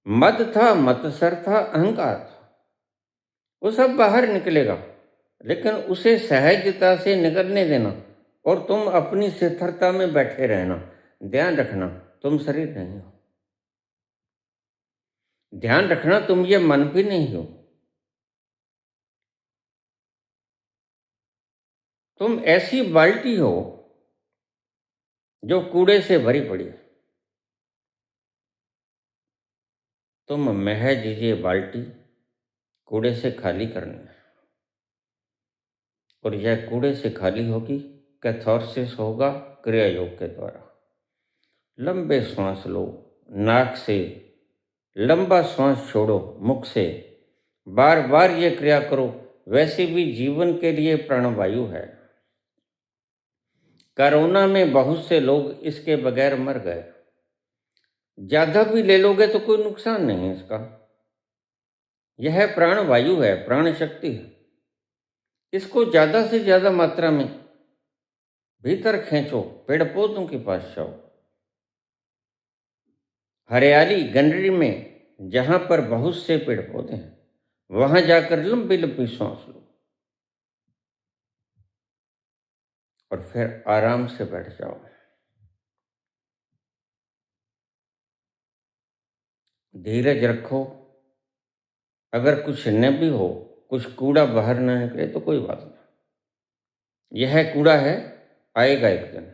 मद था, मत्सर था, अहंकार था, वो सब बाहर निकलेगा। लेकिन उसे सहजता से निकलने देना, और तुम अपनी स्थिरता में बैठे रहना। ध्यान रखना तुम शरीर नहीं हो। ध्यान रखना तुम ये मन भी नहीं हो। तुम ऐसी बाल्टी हो जो कूड़े से भरी पड़ी है। तुम महज ये बाल्टी कूड़े से खाली करनी है, और यह कूड़े से खाली होगी, कैथार्सिस होगा क्रिया योग के द्वारा। लंबे श्वास लो, नाक से लंबा श्वास छोड़ो, मुख से। बार बार ये क्रिया करो। वैसे भी जीवन के लिए प्राणवायु है। कोरोना में बहुत से लोग इसके बगैर मर गए। ज्यादा भी ले लोगे तो कोई नुकसान नहीं है इसका। यह प्राण वायु है, प्राण शक्ति है। इसको ज्यादा से ज्यादा मात्रा में भीतर खींचो, पेड़ पौधों के पास जाओ, हरियाली गंडरी में जहां पर बहुत से पेड़ पौधे हैं, वहां जाकर लंबी लंबी सांस लो और फिर आराम से बैठ जाओ। धीरज रखो। अगर कुछ न भी हो, कुछ कूड़ा बाहर ना निकले तो कोई बात नहीं, यह कूड़ा है, आएगा एक दिन।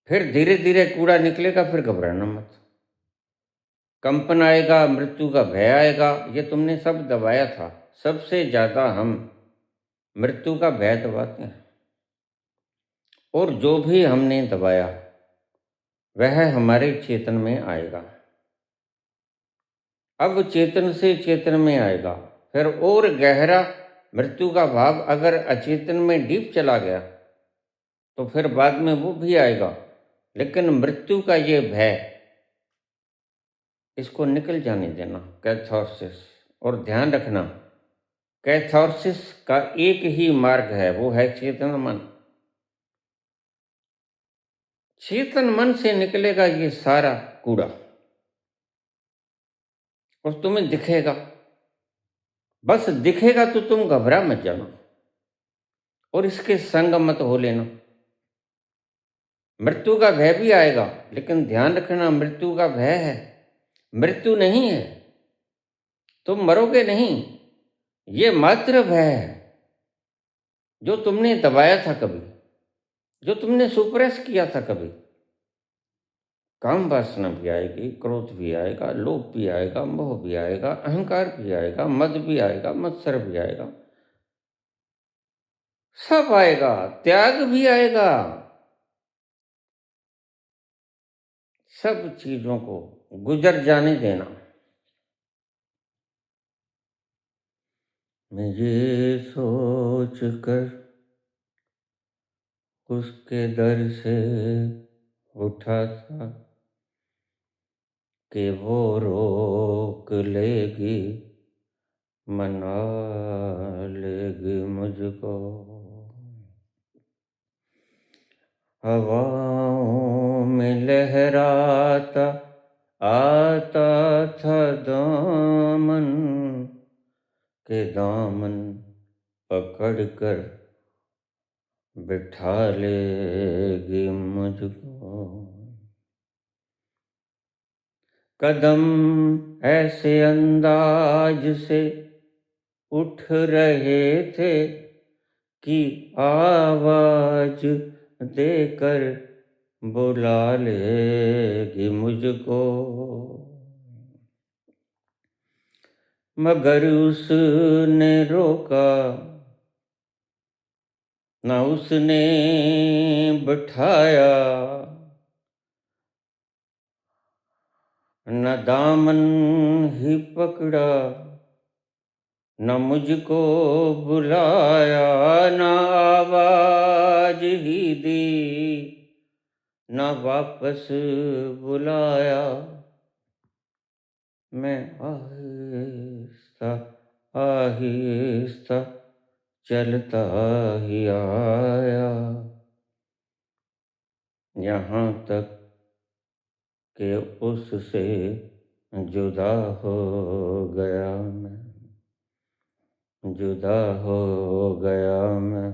फिर धीरे धीरे कूड़ा निकलेगा, फिर घबराना मत। कंपन आएगा, मृत्यु का भय आएगा, ये तुमने सब दबाया था। सबसे ज्यादा हम मृत्यु का भय दबाते हैं, और जो भी हमने दबाया वह हमारे चेतन में आएगा। अब चेतन से चेतन में आएगा, फिर और गहरा मृत्यु का भाव अगर अचेतन में डीप चला गया तो फिर बाद में वो भी आएगा। लेकिन मृत्यु का ये भय, इसको निकल जाने देना, कैथारसिस। और ध्यान रखना, कैथारसिस का एक ही मार्ग है, वो है चेतन मन। चेतन मन से निकलेगा ये सारा कूड़ा और तुम्हें दिखेगा। बस दिखेगा तो तुम घबरा मत जाना और इसके संग मत हो लेना। मृत्यु का भय भी आएगा, लेकिन ध्यान रखना, मृत्यु का भय है, मृत्यु नहीं है। तुम मरोगे नहीं, ये मात्र भय है जो तुमने दबाया था कभी, जो तुमने सुप्रेस किया था कभी। काम वासना भी आएगी, क्रोध भी आएगा, लोभ भी आएगा, मोह भी आएगा, अहंकार भी आएगा, मद भी आएगा, मत्सर भी आएगा, सब आएगा, त्याग भी आएगा। सब चीजों को गुजर जाने देना। मैं ये सोच कर उसके दर से उठा था कि वो रोक लेगी, मना लेगी मुझको। हवाओं में लहराता आता था दामन के दामन पकड़ कर बिठा लेगी मुझको। कदम ऐसे अंदाज से उठ रहे थे कि आवाज देकर बुला लेगी मुझको। मगर उसने रोका न, उसने बिठाया न, दामन ही पकड़ा, न मुझको बुलाया, न आवाज ही दी, न वापस बुलाया। मैं आहिस्ता आहिस्ता चलता ही आया, यहाँ तक कि उससे जुदा हो गया मैं, जुदा हो गया मैं,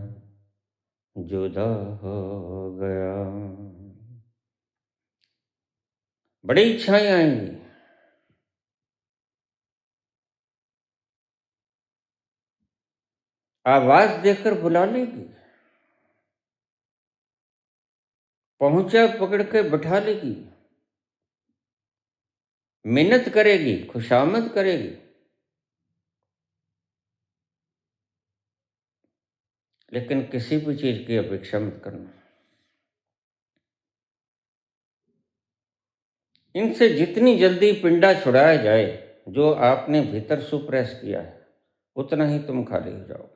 जुदा हो गया। बड़ी इच्छाएं आएंगी, आवाज देकर बुला लेगी, पहुंचा पकड़ के बैठा लेगी, मिन्नत करेगी, खुशामद करेगी। लेकिन किसी भी चीज की अपेक्षा मत करना। इनसे जितनी जल्दी पिंडा छुड़ाया जाए जो आपने भीतर सुप्रेस किया है, उतना ही तुम खाली हो जाओगे।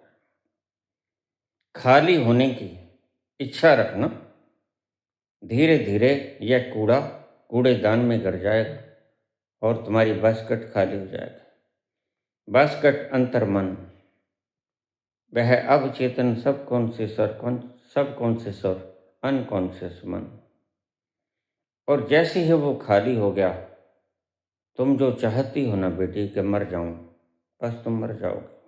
खाली होने की इच्छा रखना, धीरे धीरे यह कूड़ा कूड़ेदान में गिर जाएगा और तुम्हारी बास्केट खाली हो जाएगी। बास्केट अंतर्मन, वह अवचेतन सब कॉन्शियस और अनकॉन्शियस मन। और जैसे ही वो खाली हो गया, तुम जो चाहती हो ना बेटी कि मर जाऊं, बस तुम मर जाओगे।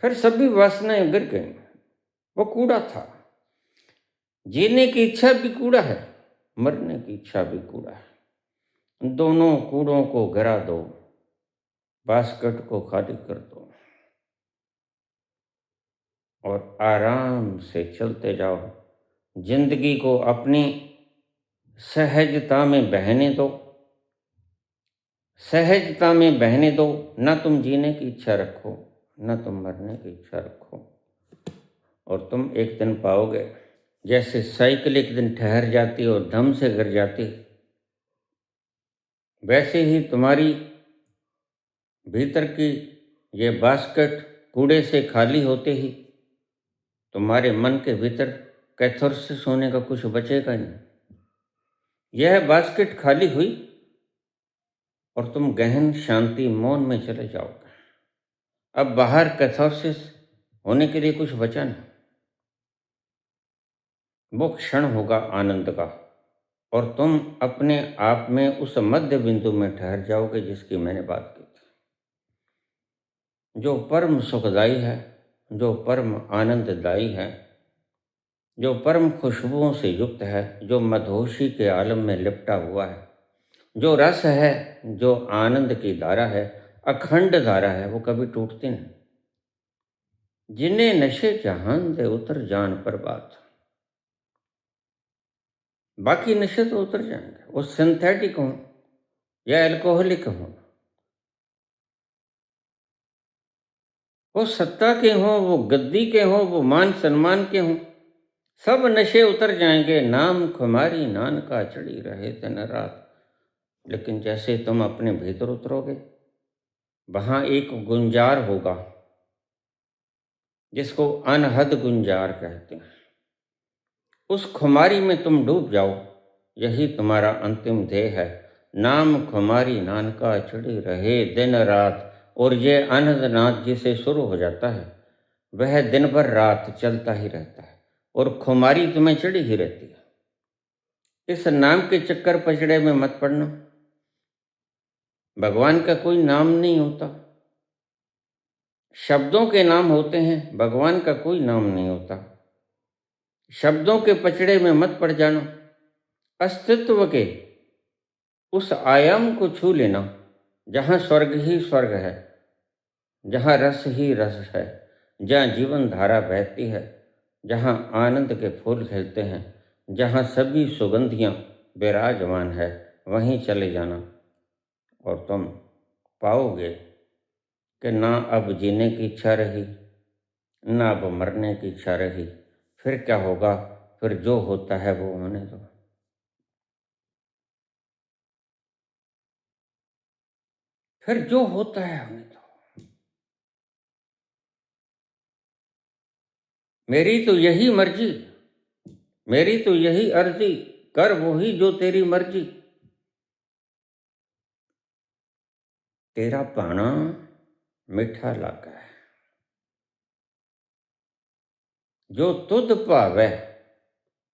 फिर सभी वासनाएं गिर गई। वो कूड़ा था। जीने की इच्छा भी कूड़ा है, मरने की इच्छा भी कूड़ा है। दोनों कूड़ों को गिरा दो, बास्केट को खाली कर दो और आराम से चलते जाओ। जिंदगी को अपनी सहजता में बहने दो, सहजता में बहने दो। ना तुम जीने की इच्छा रखो, ना तुम मरने की इच्छा रखो। और तुम एक दिन पाओगे, जैसे साइकिल एक दिन ठहर जाती और धम से गिर जाती, वैसे ही तुम्हारी भीतर की ये बास्केट कूड़े से खाली होते ही तुम्हारे मन के भीतर कैथार्सिस होने का कुछ बचेगा नहीं। यह बास्केट खाली हुई और तुम गहन शांति मौन में चले जाओगे। अब बाहर कैथार्सिस होने के लिए कुछ बचा नहीं। वो क्षण होगा आनंद का और तुम अपने आप में उस मध्य बिंदु में ठहर जाओगे जिसकी मैंने बात की थी, जो परम सुखदाई है, जो परम आनंददायी है, जो परम खुशबुओं से युक्त है, जो मदहोशी के आलम में लिपटा हुआ है, जो रस है, जो आनंद की धारा है, अखंड धारा है, वो कभी टूटती नहीं। जिन्हें नशे जहान दे उतर जान पर बात, बाकी नशे तो उतर जाएंगे, वो सिंथेटिक हों या एल्कोहलिक हों, वो सत्ता के हों, वो गद्दी के हों, वो मान सम्मान के हों, सब नशे उतर जाएंगे। नाम खुमारी नान का चढ़ी रहे दिन रात। लेकिन जैसे तुम अपने भीतर उतरोगे, वहां एक गुंजार होगा जिसको अनहद गुंजार कहते हैं। उस खुमारी में तुम डूब जाओ, यही तुम्हारा अंतिम ध्येय है। नाम खुमारी नान का चढ़ी रहे दिन रात। और ये अनहद नाद जिसे शुरू हो जाता है, वह दिन भर रात चलता ही रहता है और खुमारी तुम्हें चढ़ी ही रहती है। इस नाम के चक्कर पचड़े में मत पड़ना। भगवान का कोई नाम नहीं होता, शब्दों के नाम होते हैं, भगवान का कोई नाम नहीं होता। शब्दों के पचड़े में मत पड़ जाना। अस्तित्व के उस आयाम को छू लेना जहाँ स्वर्ग ही स्वर्ग है, जहाँ रस ही रस है, जहाँ जीवन धारा बहती है, जहाँ आनंद के फूल खिलते हैं, जहाँ सभी सुगंधियाँ विराजमान है, वहीं चले जाना और तुम पाओगे कि ना अब जीने की इच्छा रही, ना अब मरने की इच्छा रही। फिर क्या होगा? फिर जो होता है वो होने दो। फिर जो होता है होने दो। मेरी तो यही मर्जी, मेरी तो यही अर्जी, कर वही जो तेरी मर्जी। तेरा पाना मीठा लागा है, जो तुध पावे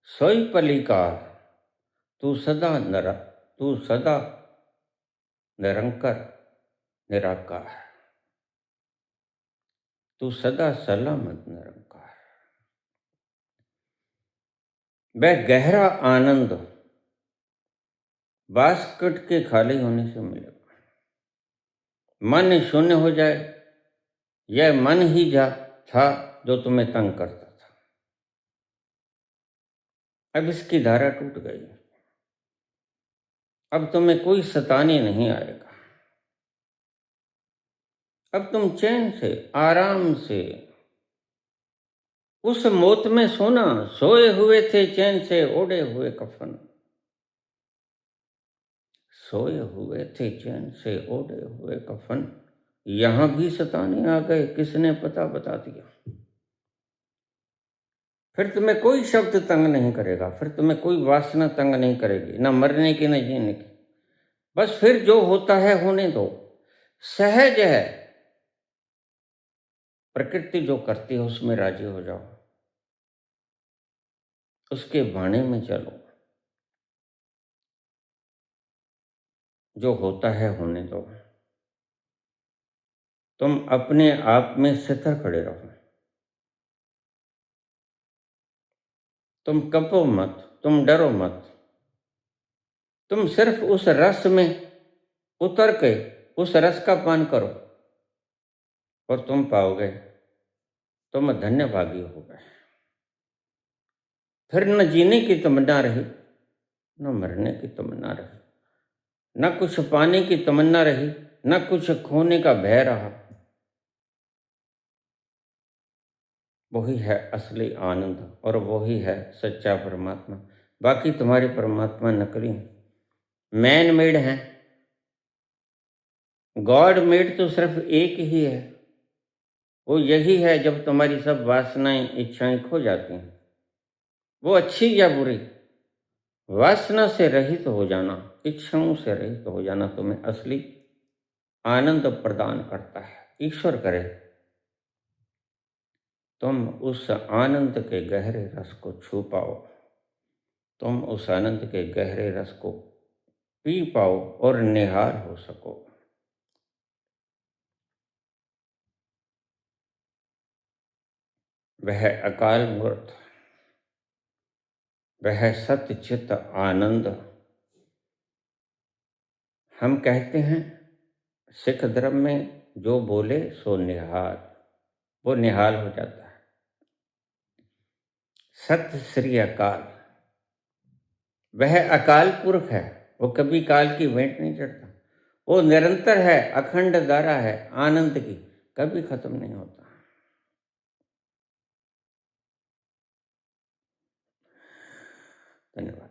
सोई पलिकार। तू सदा निरंकर निराकार, तू सदा सलामत निरंकार। वह गहरा आनंद बास्केट के खाली होने से मिलेगा। मन शून्य हो जाए, यह मन ही था जो तुम्हें तंग करता था, अब इसकी धारा टूट गई। अब तुम्हें कोई सताने नहीं आएगा। अब तुम चैन से आराम से उस मौत में सोना। सोए हुए थे चैन से ओढ़े हुए कफन, सोए हुए थे चैन से ओढ़े हुए कफन। यहां भी सताने आ गए, किसने पता बता दिया। फिर तुम्हें कोई शब्द तंग नहीं करेगा, फिर तुम्हें कोई वासना तंग नहीं करेगी, ना मरने की न जीने की। बस फिर जो होता है होने दो, सहज है, प्रकृति जो करती है उसमें राजी हो जाओ, उसके बाणे में चलो, जो होता है होने दो। तुम अपने आप में स्थिर खड़े रहो, तुम कपो मत, तुम डरो मत, तुम सिर्फ उस रस में उतर के उस रस का पान करो और तुम पाओगे तुम धन्यभागी हो गए। फिर न जीने की तमन्ना रही, न मरने की तमन्ना रही, न कुछ पाने की तमन्ना रही, न कुछ खोने का भय रहा। वही है असली आनंद और वही है सच्चा परमात्मा। बाकी तुम्हारे परमात्मा नकली हैं, मैन मेड हैं। गॉड मेड तो सिर्फ एक ही है, वो यही है जब तुम्हारी सब वासनाएं इच्छाएं खो जाती हैं। वो अच्छी या बुरी, वासना से रहित हो जाना, इच्छाओं से रहित हो जाना तुम्हें असली आनंद प्रदान करता है। ईश्वर करे तुम उस आनंद के गहरे रस को छू पाओ, तुम उस आनंद के गहरे रस को पी पाओ और निहार हो सको। वह अकाल मूर्त, वह सत्यचित आनंद। हम कहते हैं सिख धर्म में जो बोले सो निहाल, वो निहाल हो जाता है। सत्य श्री अकाल, वह अकाल पुरख है, वो कभी काल की भेंट नहीं चढ़ता। वो निरंतर है, अखंड धारा है आनंद की, कभी खत्म नहीं होता। धन्यवाद।